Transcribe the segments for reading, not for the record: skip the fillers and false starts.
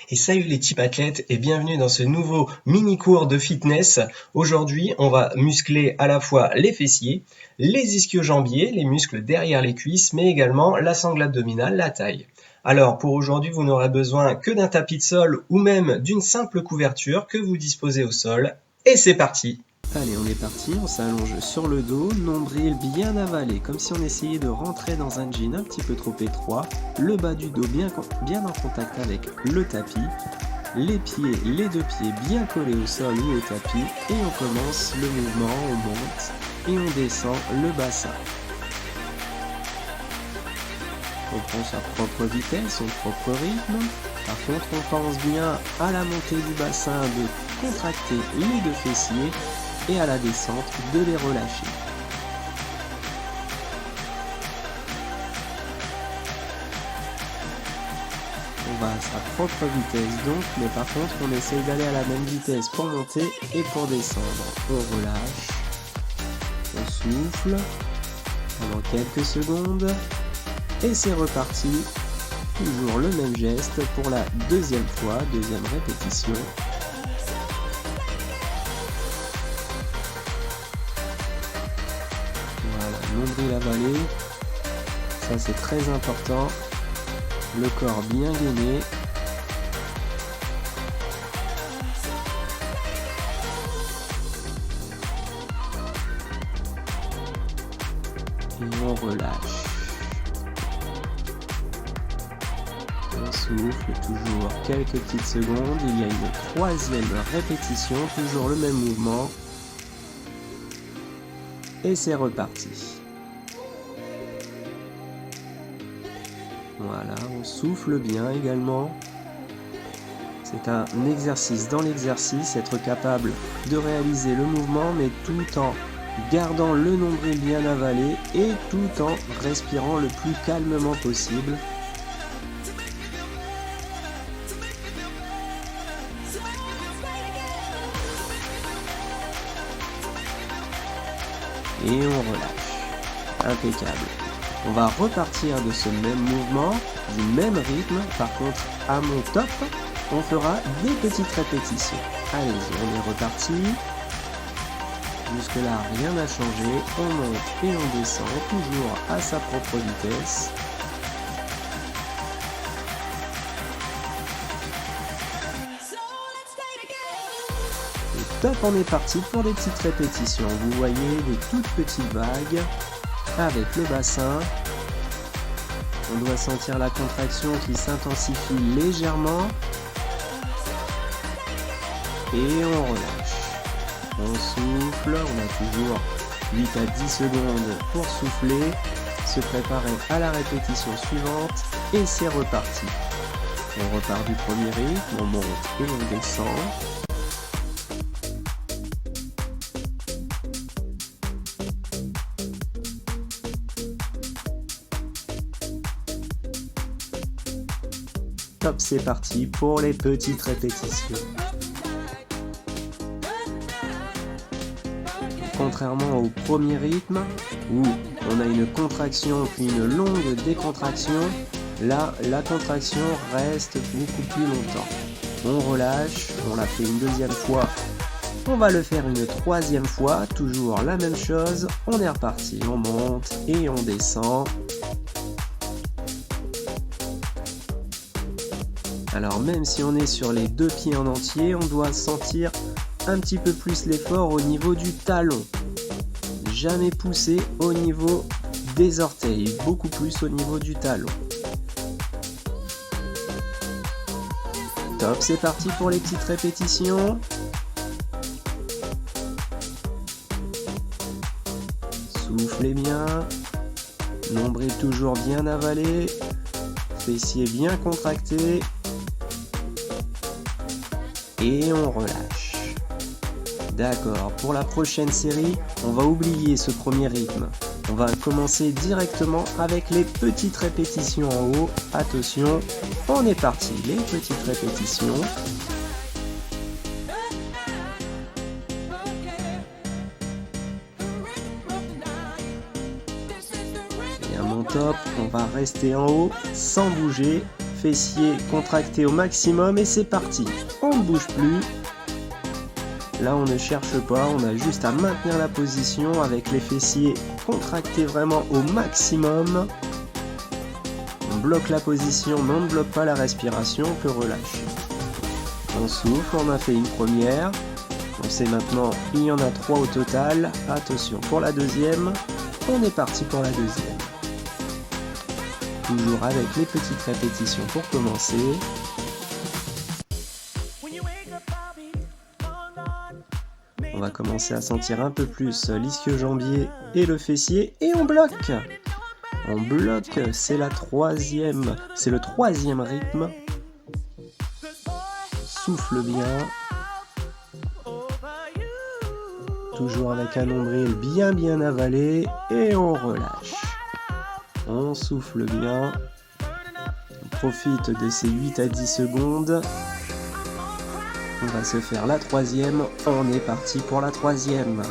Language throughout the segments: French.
Et salut les types athlètes et bienvenue dans ce nouveau mini cours de fitness. Aujourd'hui, on va muscler à la fois les fessiers, les ischio-jambiers, les muscles derrière les cuisses, mais également la sangle abdominale, la taille. Alors pour aujourd'hui, vous n'aurez besoin que d'un tapis de sol ou même d'une simple couverture que vous disposez au sol. Et c'est parti! Allez, on est parti, on s'allonge sur le dos, nombril bien avalé, comme si on essayait de rentrer dans un jean un petit peu trop étroit, le bas du dos bien en contact avec le tapis, les deux pieds bien collés au sol ou au tapis, et on commence le mouvement, on monte et on descend le bassin. On prend sa propre vitesse, son propre rythme. Par contre, on pense bien à la montée du bassin de contracter les deux fessiers et à la descente de les relâcher. On va à sa propre vitesse donc, mais par contre on essaye d'aller à la même vitesse pour monter et pour descendre. On relâche, on souffle pendant quelques secondes et c'est reparti. Toujours le même geste pour la deuxième fois, deuxième répétition. Voilà, nombril avalé, ça c'est très important, le corps bien gainé. Et on relâche. On souffle toujours quelques petites secondes, il y a une troisième répétition, toujours le même mouvement. Et c'est reparti. Voilà, on souffle bien également. C'est un exercice dans l'exercice, être capable de réaliser le mouvement, mais tout en gardant le nombril bien avalé et tout en respirant le plus calmement possible. Et on relâche. Impeccable. On va repartir de ce même mouvement, du même rythme. Par contre, à mon top, on fera des petites répétitions. Allez-y, on est reparti. Jusque là, rien n'a changé. On monte et on descend, toujours à sa propre vitesse. Top, on est parti pour des petites répétitions. Vous voyez des toutes petites vagues avec le bassin. On doit sentir la contraction qui s'intensifie légèrement. Et on relâche. On souffle, on a toujours 8 à 10 secondes pour souffler, se préparer à la répétition suivante et c'est reparti. On repart du premier rythme, on monte et on descend. Top, c'est parti pour les petites répétitions. Contrairement au premier rythme, où on a une contraction puis une longue décontraction, là, la contraction reste beaucoup plus longtemps. On relâche, on l'a fait une deuxième fois, on va le faire une troisième fois, toujours la même chose, on est reparti, on monte et on descend. Alors même si on est sur les deux pieds en entier, on doit sentir un petit peu plus l'effort au niveau du talon. Jamais pousser au niveau des orteils, beaucoup plus au niveau du talon. Top, c'est parti pour les petites répétitions. Soufflez bien, nombril toujours bien avalé, fessiers bien contractés. Et on relâche. D'accord, pour la prochaine série, on va oublier ce premier rythme. On va commencer directement avec les petites répétitions en haut. Attention, on est parti, les petites répétitions. Et à mon top, on va rester en haut sans bouger. fessiers contractés au maximum et c'est parti. On ne bouge plus. Là, on ne cherche pas, on a juste à maintenir la position avec les fessiers contractés vraiment au maximum. On bloque la position, mais on ne bloque pas la respiration, on peut relâcher. On souffle, on a fait une première. On sait maintenant, il y en a 3 au total. Attention, pour la deuxième, on est parti pour la deuxième. Toujours avec les petites répétitions pour commencer. On va commencer à sentir un peu plus l'ischio-jambier et le fessier et on bloque. On bloque, c'est le troisième rythme. Souffle bien. Toujours avec un nombril bien avalé et on relâche. On souffle bien. On profite de ces 8 à 10 secondes. On va se faire la troisième. On est parti pour la troisième.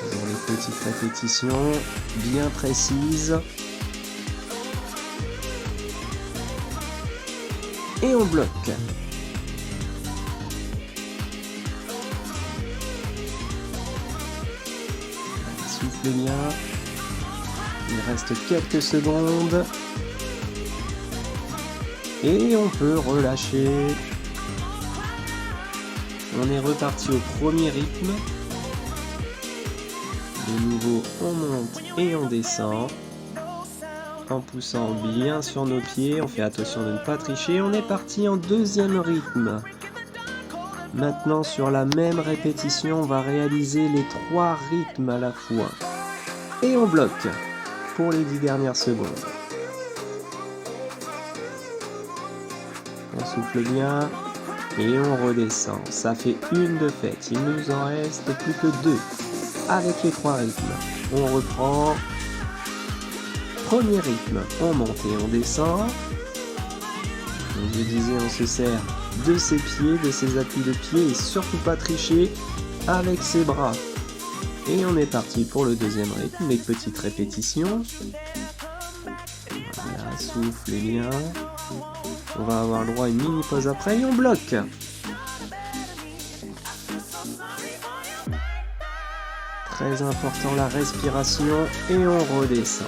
Dans les petites répétitions bien précises. Et on bloque. Soufflez bien. Il reste quelques secondes. Et on peut relâcher. On est reparti au premier rythme. De nouveau, on monte et on descend. En poussant bien sur nos pieds, on fait attention de ne pas tricher. On est parti en deuxième rythme. Maintenant, sur la même répétition, on va réaliser les 3 rythmes à la fois. Et on bloque pour les 10 dernières secondes. On souffle bien et on redescend. Ça fait une de faite. Il nous en reste plus que 2 avec les 3 rythmes. On reprend. Premier rythme, on monte et on descend. Comme je disais, on se sert de ses pieds, de ses appuis de pied et surtout pas tricher avec ses bras. Et on est parti pour le deuxième rythme, les petites répétitions. Voilà, soufflez bien. On va avoir le droit à une mini pause après et on bloque. Très important la respiration et on redescend.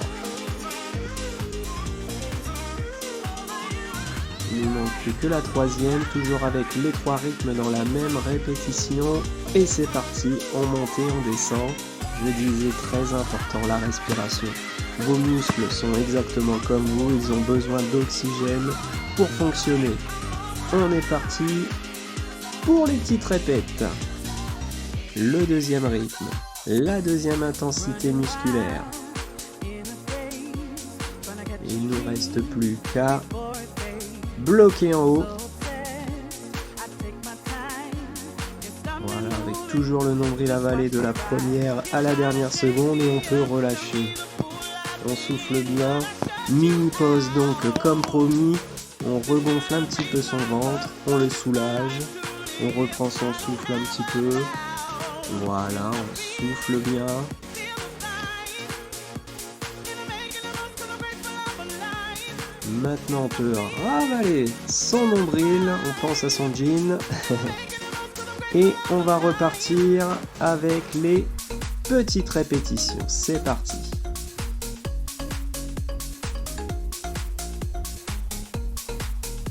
Il ne manque plus que la troisième, toujours avec les 3 rythmes dans la même répétition. Et c'est parti, on monte et on descend. Je disais très important la respiration. Vos muscles sont exactement comme vous, ils ont besoin d'oxygène pour fonctionner. On est parti pour les petites répètes. Le deuxième rythme, la deuxième intensité musculaire. Il ne nous reste plus qu'à bloquer en haut. Voilà, avec toujours le nombril avalé de la première à la dernière seconde et on peut relâcher. On souffle bien. Mini pause donc comme promis. On regonfle un petit peu son ventre. On le soulage. On reprend son souffle un petit peu. Voilà, on souffle bien. Maintenant on peut ravaler son nombril, on pense à son jean. Et on va repartir avec les petites répétitions. C'est parti.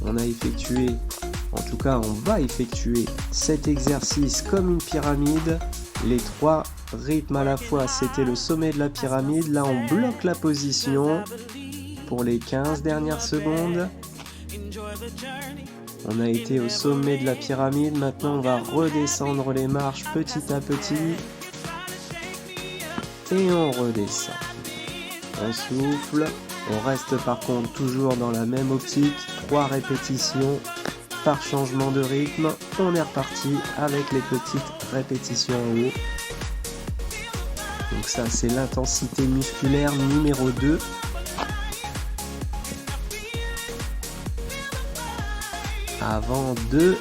On a effectué, en tout cas on va effectuer cet exercice comme une pyramide. Les 3 rythmes à la fois, c'était le sommet de la pyramide. Là on bloque la position pour les 15 dernières secondes. On a été au sommet de la pyramide, maintenant on va redescendre les marches petit à petit. Et on redescend. On souffle, on reste par contre toujours dans la même optique, 3 répétitions par changement de rythme. On est reparti avec les petites répétitions en haut. Donc ça c'est l'intensité musculaire numéro 2. Avant de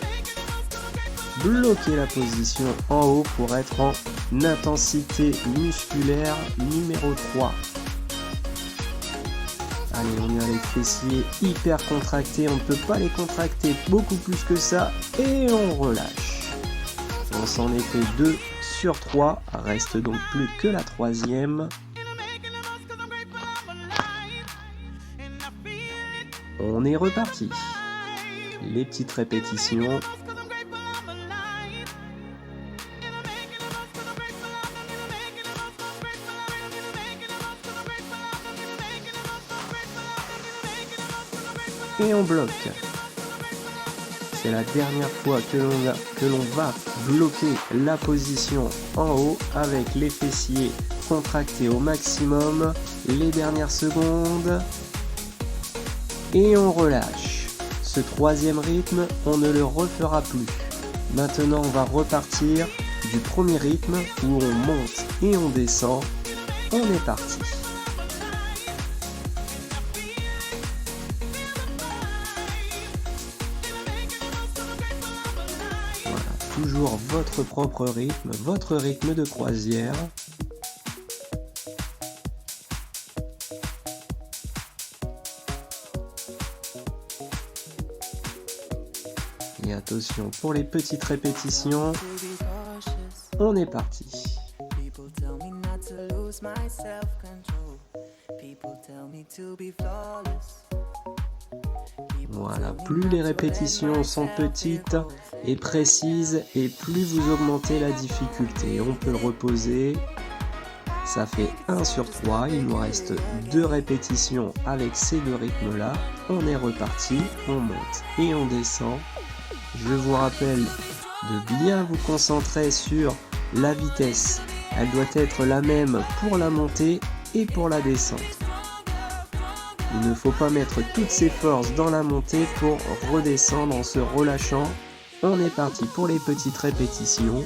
bloquer la position en haut pour être en intensité musculaire numéro 3. Allez, on y a les fessiers hyper contractés, on ne peut pas les contracter beaucoup plus que ça, et on relâche. On s'en est fait 2 sur 3, reste donc plus que la troisième. On est reparti. Les petites répétitions. Et on bloque. C'est la dernière fois que l'on va bloquer la position en haut avec les fessiers contractés au maximum. Les dernières secondes. Et on relâche. Ce troisième rythme, on ne le refera plus. Maintenant, on va repartir du premier rythme où on monte et on descend. On est parti. Voilà, toujours votre propre rythme, votre rythme de croisière. Et attention, pour les petites répétitions, on est parti. Voilà, plus les répétitions sont petites et précises et plus vous augmentez la difficulté. On peut le reposer. Ça fait 1 sur 3, il nous reste 2 répétitions avec ces 2 rythmes-là. On est reparti, on monte et on descend. Je vous rappelle de bien vous concentrer sur la vitesse. Elle doit être la même pour la montée et pour la descente. Il ne faut pas mettre toutes ses forces dans la montée pour redescendre en se relâchant. On est parti pour les petites répétitions.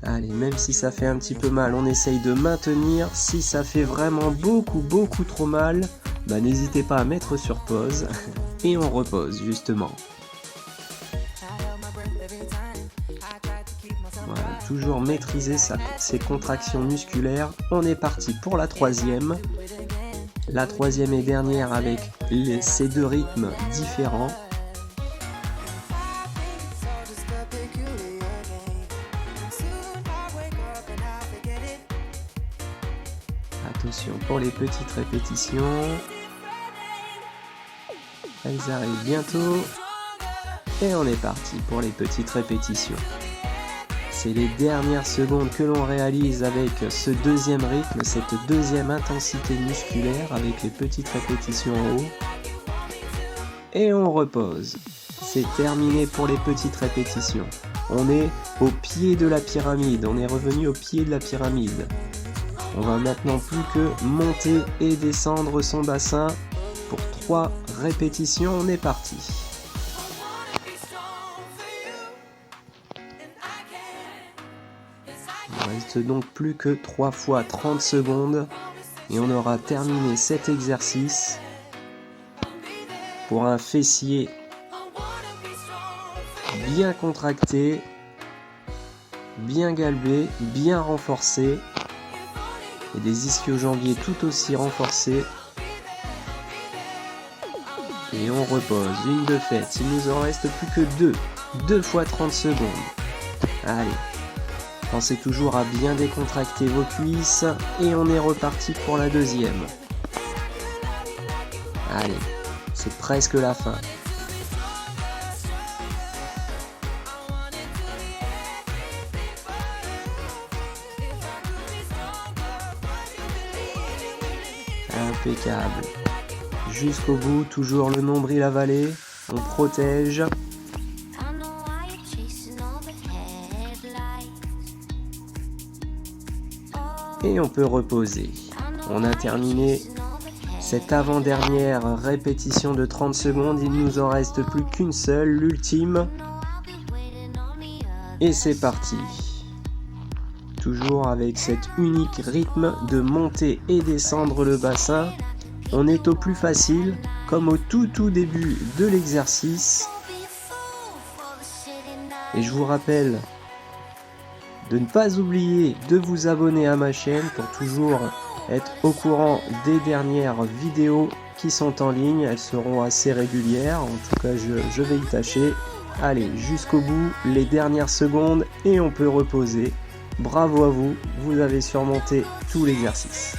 Allez, même si ça fait un petit peu mal, on essaye de maintenir. Si ça fait vraiment beaucoup trop mal, n'hésitez pas à mettre sur pause. Et on repose justement. Voilà, toujours maîtriser ses contractions musculaires. On est parti pour la troisième. La troisième et dernière avec ces 2 rythmes différents. Attention pour les petites répétitions. Elles arrivent bientôt. Et on est parti pour les petites répétitions. C'est les dernières secondes que l'on réalise avec ce deuxième rythme, cette deuxième intensité musculaire avec les petites répétitions en haut. Et on repose. C'est terminé pour les petites répétitions. On est au pied de la pyramide. On est revenu au pied de la pyramide. On va maintenant plus que monter et descendre son bassin. Pour 3 répétitions, on est parti. Il ne reste donc plus que 3 fois 30 secondes et on aura terminé cet exercice pour un fessier bien contracté, bien galbé, bien renforcé et des ischio-jambiers tout aussi renforcés. Et on repose, une de faite, il nous en reste plus que 2 fois 30 secondes. Allez, pensez toujours à bien décontracter vos cuisses et on est reparti pour la deuxième. Allez, c'est presque la fin. Impeccable. Jusqu'au bout, toujours le nombril avalé, on protège. Et on peut reposer. On a terminé cette avant-dernière répétition de 30 secondes, il nous en reste plus qu'une seule, l'ultime. Et c'est parti. Toujours avec cet unique rythme de monter et descendre le bassin. On est au plus facile, comme au tout début de l'exercice. Et je vous rappelle de ne pas oublier de vous abonner à ma chaîne pour toujours être au courant des dernières vidéos qui sont en ligne. Elles seront assez régulières, en tout cas je vais y tâcher. Allez, jusqu'au bout, les dernières secondes et on peut reposer. Bravo à vous, vous avez surmonté tout l'exercice.